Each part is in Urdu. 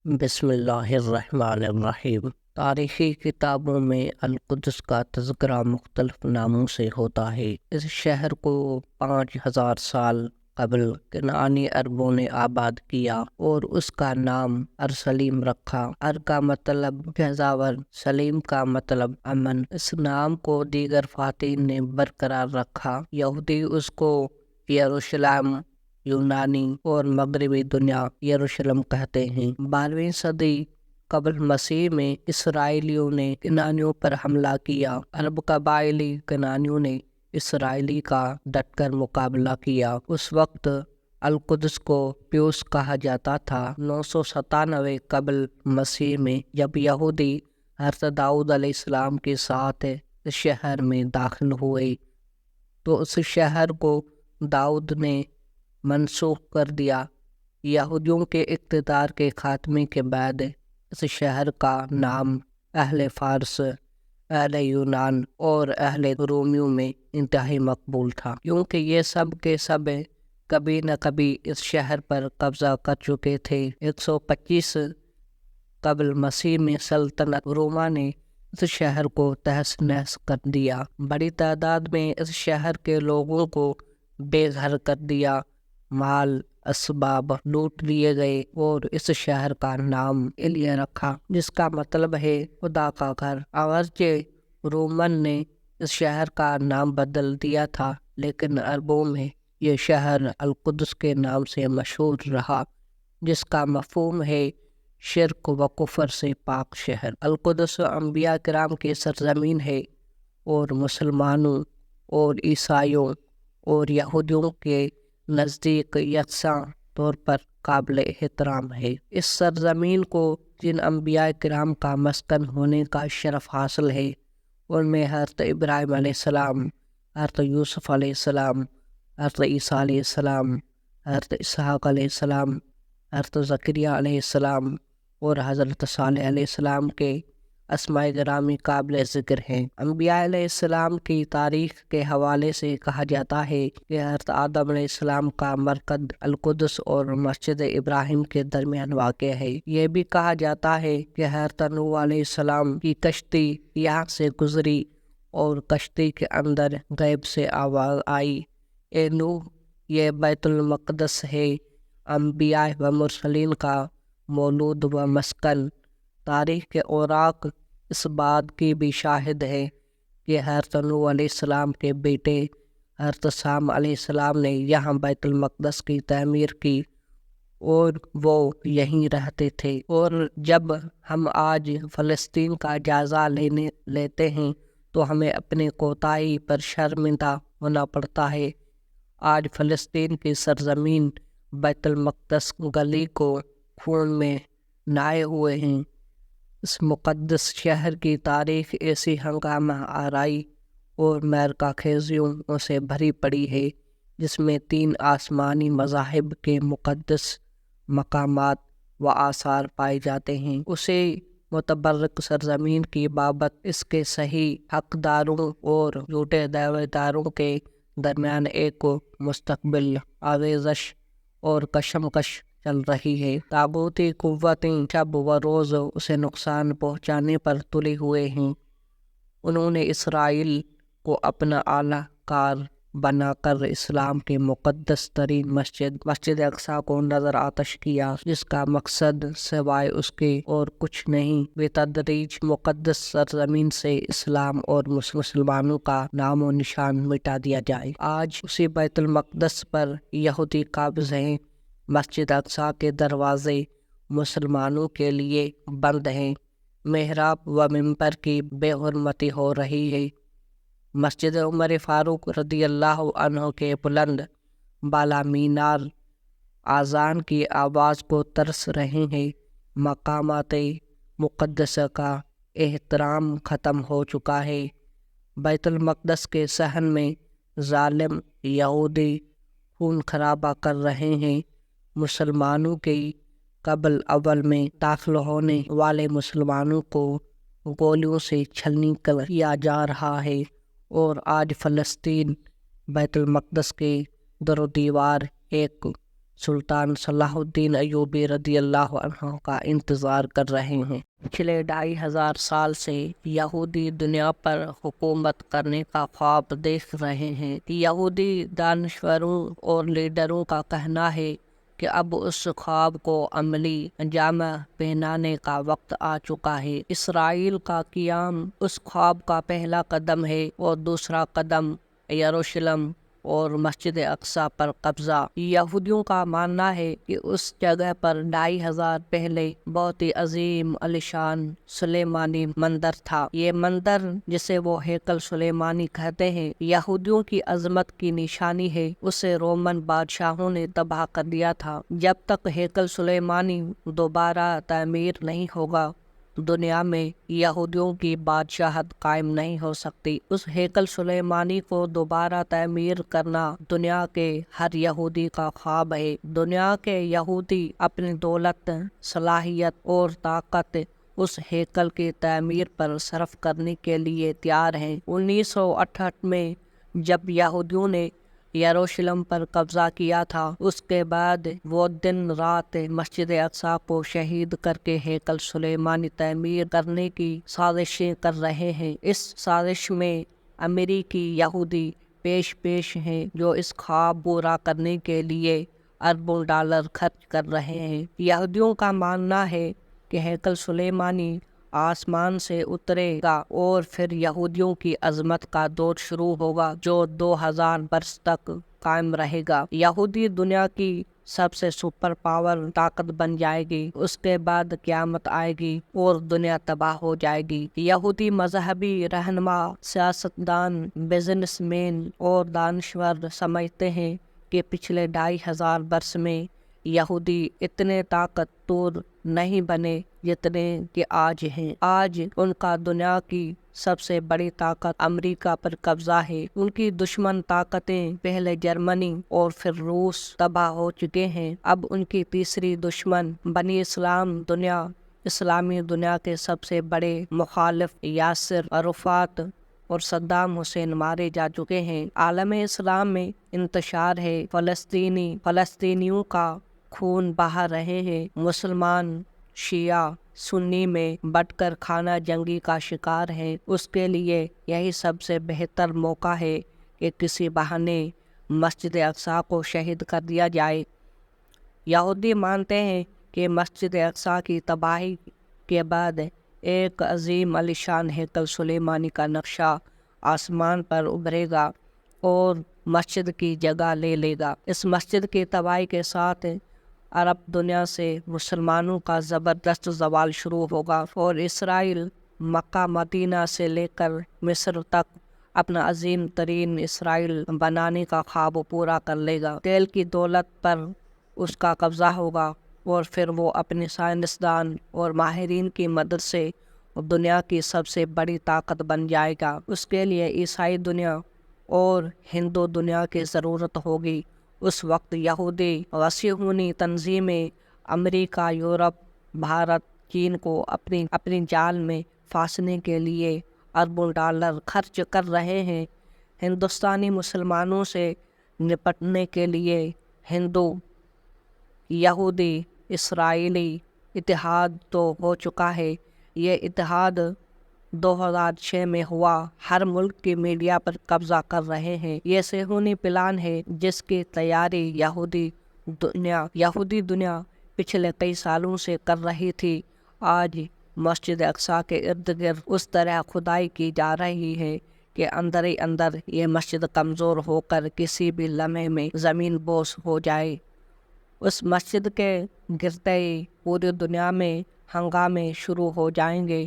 بسم اللہ الرحمن الرحیم۔ تاریخی کتابوں میں القدس کا تذکرہ مختلف ناموں سے ہوتا ہے۔ اس شہر کو 5000 سال قبل کنعانی عربوں نے آباد کیا اور اس کا نام ارسلیم رکھا۔ ار کا مطلب جزاور، سلیم کا مطلب امن۔ اس نام کو دیگر فاتحین نے برقرار رکھا۔ یہودی اس کو یروشلم، یونانی اور مغربی دنیا یروشلم کہتے ہیں۔ 12ویں صدی قبل مسیح میں اسرائیلیوں نے کنعانیوں پر حملہ کیا۔ عرب قبائلی کنعانیوں نے اسرائیلی کا ڈٹ کر مقابلہ کیا۔ اس وقت القدس کو پیوس کہا جاتا تھا۔ 997 قبل مسیح میں جب یہودی حضرت داؤد علیہ السلام کے ساتھ اس شہر میں داخل ہوئے تو اس شہر کو داؤد نے منسوخ کر دیا۔ یہودیوں کے اقتدار کے خاتمے کے بعد اس شہر کا نام اہل فارس، اہل یونان اور اہل رومیوں میں انتہائی مقبول تھا، کیونکہ یہ سب کے سب کبھی نہ کبھی اس شہر پر قبضہ کر چکے تھے۔ 125 قبل مسیح میں سلطنت روما نے اس شہر کو تہس نہس کر دیا۔ بڑی تعداد میں اس شہر کے لوگوں کو بے گھر کر دیا، مال اسباب لوٹ لیے گئے اور اس شہر کا نام ایلیا رکھا، جس کا مطلب ہے خدا کا گھر۔ اگرچہ رومن نے اس شہر کا نام بدل دیا تھا، لیکن عربوں میں یہ شہر القدس کے نام سے مشہور رہا، جس کا مفہوم ہے شرک و کفر سے پاک شہر۔ القدس انبیاء کرام کی سرزمین ہے اور مسلمانوں اور عیسائیوں اور یہودیوں کے نزدیک یکساں طور پر قابل احترام ہے۔ اس سرزمین کو جن انبیاء کرام کا مسکن ہونے کا شرف حاصل ہے ان میں حضرت ابراہیم علیہ السلام، حضرت یوسف علیہ السلام، حضرت عیسیٰ علیہ السلام، حضرت اسحاق علیہ السلام، حضرت زکریہ علیہ السلام اور حضرت صالح علیہ السلام کے اسماء گرامی قابل ذکر ہیں۔ انبیاء علیہ السلام کی تاریخ کے حوالے سے کہا جاتا ہے کہ حضرت آدم علیہ السلام کا مرکز القدس اور مسجد ابراہیم کے درمیان واقع ہے۔ یہ بھی کہا جاتا ہے کہ حضرت نوح علیہ السلام کی کشتی یہاں سے گزری اور کشتی کے اندر غیب سے آواز آئی، اے نوح، یہ بیت المقدس ہے، انبیاء و مرسلین کا مولود و مسکن۔ تاریخ کے اوراق اس بات کی بھی شاہد ہے کہ حضرت نوح علیہ السلام کے بیٹے حضرت سام علیہ السلام نے یہاں بیت المقدس کی تعمیر کی اور وہ یہیں رہتے تھے۔ اور جب ہم آج فلسطین کا جائزہ لیتے ہیں تو ہمیں اپنے کوتاہی پر شرمندہ ہونا پڑتا ہے۔ آج فلسطین کی سرزمین بیت المقدس گلی کو خون میں نہائے ہوئے ہیں۔ اس مقدس شہر کی تاریخ ایسی ہنگامہ آرائی اور معرکہ خیزیوں سے بھری پڑی ہے، جس میں 3 آسمانی مذاہب کے مقدس مقامات و آثار پائے جاتے ہیں۔ اسے متبرک سرزمین کی بابت اس کے صحیح حقداروں اور جھوٹے دعوے داروں کے درمیان ایک مستقبل آویزش اور کشمکش چل رہی ہے۔ طاغوتی قوتیں شب و روز اسے نقصان پہنچانے پر تلے ہوئے ہیں۔ انہوں نے اسرائیل کو اپنا اعلیٰ کار بنا کر اسلام کے مقدس ترین مسجد اقصیٰ کو نظر آتش کیا، جس کا مقصد سوائے اس کے اور کچھ نہیں، بتدریج مقدس سرزمین سے اسلام اور مسلمانوں کا نام و نشان مٹا دیا جائے۔ آج اسی بیت المقدس پر یہودی قابض ہیں۔ مسجد اقصیٰ کے دروازے مسلمانوں کے لیے بند ہیں۔ محراب و منبر کی بے حرمتی ہو رہی ہے۔ مسجد عمر فاروق رضی اللہ عنہ کے بلند بالا مینار اذان کی آواز کو ترس رہے ہیں۔ مقامات مقدسہ کا احترام ختم ہو چکا ہے۔ بیت المقدس کے صحن میں ظالم یہودی خون خرابہ کر رہے ہیں۔ مسلمانوں کی قبل اول میں داخل ہونے والے مسلمانوں کو گولیوں سے چھلنی کیا جا رہا ہے، اور آج فلسطین بیت المقدس کے در و دیوار ایک سلطان صلاح الدین ایوبی رضی اللہ عنہ کا انتظار کر رہے ہیں۔ پچھلے 2500 سال سے یہودی دنیا پر حکومت کرنے کا خواب دیکھ رہے ہیں۔ یہودی دانشوروں اور لیڈروں کا کہنا ہے کہ اب اس خواب کو عملی جامہ پہنانے کا وقت آ چکا ہے۔ اسرائیل کا قیام اس خواب کا پہلا قدم ہے اور دوسرا قدم یروشلم اور مسجد اقصی پر قبضہ۔ یہودیوں کا ماننا ہے کہ اس جگہ پر 2500 پہلے بہت ہی عظیم عالیشان سلیمانی مندر تھا۔ یہ مندر جسے وہ ہیکل سلیمانی کہتے ہیں، یہودیوں کی عظمت کی نشانی ہے۔ اسے رومن بادشاہوں نے تباہ کر دیا تھا۔ جب تک ہیکل سلیمانی دوبارہ تعمیر نہیں ہوگا، دنیا میں یہودیوں کی بادشاہت قائم نہیں ہو سکتی۔ اس ہیکل سلیمانی کو دوبارہ تعمیر کرنا دنیا کے ہر یہودی کا خواب ہے۔ دنیا کے یہودی اپنی دولت، صلاحیت اور طاقت اس ہیکل کی تعمیر پر صرف کرنے کے لیے تیار ہیں۔ 1968 میں جب یہودیوں نے یروشلم پر قبضہ کیا تھا، اس کے بعد وہ دن رات مسجد اقصی کو شہید کر کے ہیکل سلیمانی تعمیر کرنے کی سازشیں کر رہے ہیں۔ اس سازش میں امریکی یہودی پیش ہیں جو اس خواب پورا کرنے کے لیے اربوں ڈالر خرچ کر رہے ہیں۔ یہودیوں کا ماننا ہے کہ ہیکل سلیمانی آسمان سے اترے گا اور پھر یہودیوں کی عظمت کا دور شروع ہوگا جو 2000 برس تک قائم رہے گا۔ یہودی دنیا کی سب سے سپر پاور طاقت بن جائے گی۔ اس کے بعد قیامت آئے گی اور دنیا تباہ ہو جائے گی۔ یہودی مذہبی رہنما، سیاستدان، بزنس مین اور دانشور سمجھتے ہیں کہ پچھلے 2500 برس میں یہودی اتنے طاقت ور نہیں بنے جتنے کہ آج ہیں۔ آج ان کا دنیا کی سب سے بڑی طاقت امریکہ پر قبضہ ہے۔ ان کی دشمن طاقتیں پہلے جرمنی اور پھر روس تباہ ہو چکے ہیں۔ اب ان کی تیسری دشمن بنی اسلامی دنیا کے سب سے بڑے مخالف یاسر عرفات اور صدام حسین مارے جا چکے ہیں۔ عالم اسلام میں انتشار ہے، فلسطینیوں کا خون بہا رہے ہیں۔ مسلمان شیعہ سنی میں بٹ کر خانہ جنگی کا شکار ہے۔ اس کے لیے یہی سب سے بہتر موقع ہے کہ کسی بہانے مسجد اقصی کو شہید کر دیا جائے۔ یہودی مانتے ہیں کہ مسجد اقصی کی تباہی کے بعد ایک عظیم عالیشان ہیکل سلیمانی کا نقشہ آسمان پر ابھرے گا اور مسجد کی جگہ لے لے گا۔ اس مسجد کی تباہی کے ساتھ عرب دنیا سے مسلمانوں کا زبردست زوال شروع ہوگا اور اسرائیل مکہ مدینہ سے لے کر مصر تک اپنا عظیم ترین اسرائیل بنانے کا خواب پورا کر لے گا۔ تیل کی دولت پر اس کا قبضہ ہوگا اور پھر وہ اپنے سائنسدان اور ماہرین کی مدد سے دنیا کی سب سے بڑی طاقت بن جائے گا۔ اس کے لیے عیسائی دنیا اور ہندو دنیا کی ضرورت ہوگی۔ اس وقت یہودی غصہونی تنظیمیں امریکہ، یورپ، بھارت، چین کو اپنی جال میں پھانسنے کے لیے اربوں ڈالر خرچ کر رہے ہیں۔ ہندوستانی مسلمانوں سے نپٹنے کے لیے ہندو یہودی اسرائیلی اتحاد تو ہو چکا ہے۔ یہ اتحاد 2006 میں ہوا۔ ہر ملک کی میڈیا پر قبضہ کر رہے ہیں۔ یہ صہیونی پلان ہے جس کی تیاری یہودی دنیا پچھلے کئی سالوں سے کر رہی تھی۔ آج مسجد اقصی کے ارد گرد اس طرح کھدائی کی جا رہی ہے کہ اندر ہی اندر یہ مسجد کمزور ہو کر کسی بھی لمحے میں زمین بوس ہو جائے۔ اس مسجد کے گرتے ہی پوری دنیا میں ہنگامے شروع ہو جائیں گے۔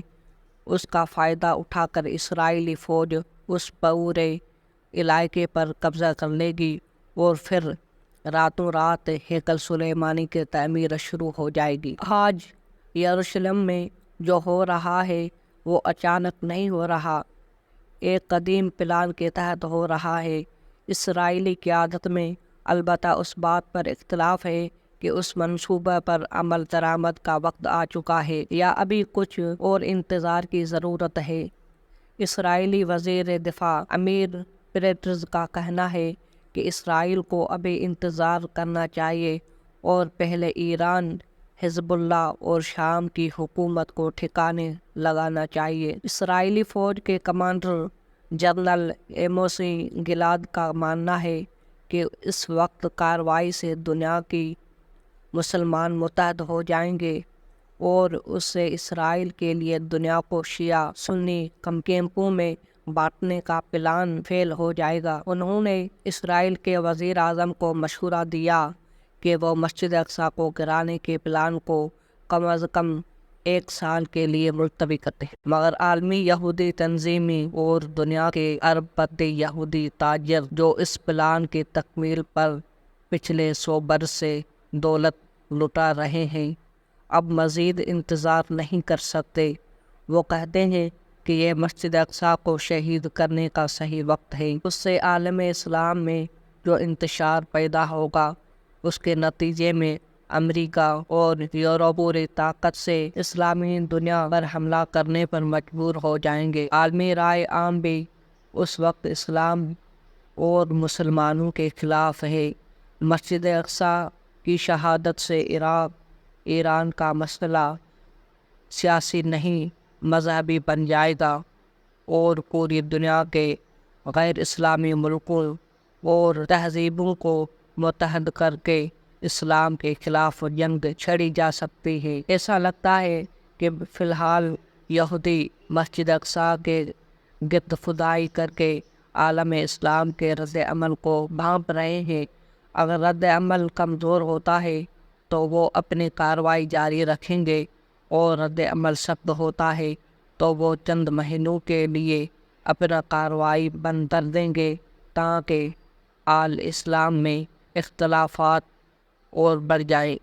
اس کا فائدہ اٹھا کر اسرائیلی فوج اس پورے علاقے پر قبضہ کر لے گی اور پھر راتوں رات ہیکل سلیمانی کی تعمیر شروع ہو جائے گی۔ آج یروشلم میں جو ہو رہا ہے وہ اچانک نہیں ہو رہا، ایک قدیم پلان کے تحت ہو رہا ہے۔ اسرائیلی قیادت میں البتہ اس بات پر اختلاف ہے کہ اس منصوبہ پر عمل درآمد کا وقت آ چکا ہے یا ابھی کچھ اور انتظار کی ضرورت ہے۔ اسرائیلی وزیر دفاع امیر پیٹرز کا کہنا ہے کہ اسرائیل کو ابھی انتظار کرنا چاہیے اور پہلے ایران، حزب اللہ اور شام کی حکومت کو ٹھکانے لگانا چاہیے۔ اسرائیلی فوج کے کمانڈر جنرل ایموسی گلاد کا ماننا ہے کہ اس وقت کارروائی سے دنیا کی مسلمان متحد ہو جائیں گے اور اس سے اسرائیل کے لیے دنیا کو شیعہ سنی کیمپوں میں بانٹنے کا پلان فیل ہو جائے گا۔ انہوں نے اسرائیل کے وزیر اعظم کو مشورہ دیا کہ وہ مسجد اقصی کو گرانے کے پلان کو کم از کم 1 سال کے لیے ملتوی کرتے ہیں، مگر عالمی یہودی تنظیمیں اور دنیا کے ارب پتی یہودی تاجر جو اس پلان کی تکمیل پر پچھلے 100 برس سے دولت لٹا رہے ہیں، اب مزید انتظار نہیں کر سکتے۔ وہ کہتے ہیں کہ یہ مسجد اقصی کو شہید کرنے کا صحیح وقت ہے۔ اس سے عالم اسلام میں جو انتشار پیدا ہوگا، اس کے نتیجے میں امریکہ اور یورپ پوری طاقت سے اسلامی دنیا پر حملہ کرنے پر مجبور ہو جائیں گے۔ عالمی رائے عام بھی اس وقت اسلام اور مسلمانوں کے خلاف ہے۔ مسجد اقصی کی شہادت سے عراق، ایران کا مسئلہ سیاسی نہیں مذہبی بن جائے گا اور پوری دنیا کے غیر اسلامی ملکوں اور تہذیبوں کو متحد کر کے اسلام کے خلاف جنگ چھڑی جا سکتی ہے۔ ایسا لگتا ہے کہ فی الحال یہودی مسجد اقصی کے گرد خدائی کر کے عالم اسلام کے رد عمل کو بھانپ رہے ہیں۔ اگر رد عمل کمزور ہوتا ہے تو وہ اپنی کارروائی جاری رکھیں گے، اور رد عمل سخت ہوتا ہے تو وہ چند مہینوں کے لیے اپنا کارروائی بند کر دیں گے تاکہ آل اسلام میں اختلافات اور بڑھ جائیں،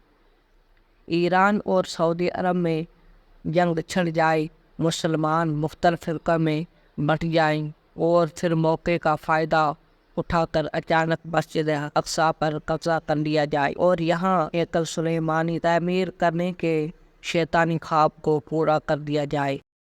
ایران اور سعودی عرب میں جنگ چھڑ جائے، مسلمان مختلف فرقہ میں بٹ جائیں اور پھر موقع کا فائدہ اٹھا کر اچانک مسجد اقصی پر قبضہ کر لیا جائے اور یہاں ہیکل سلیمانی تعمیر کرنے کے شیطانی خواب کو پورا کر دیا جائے۔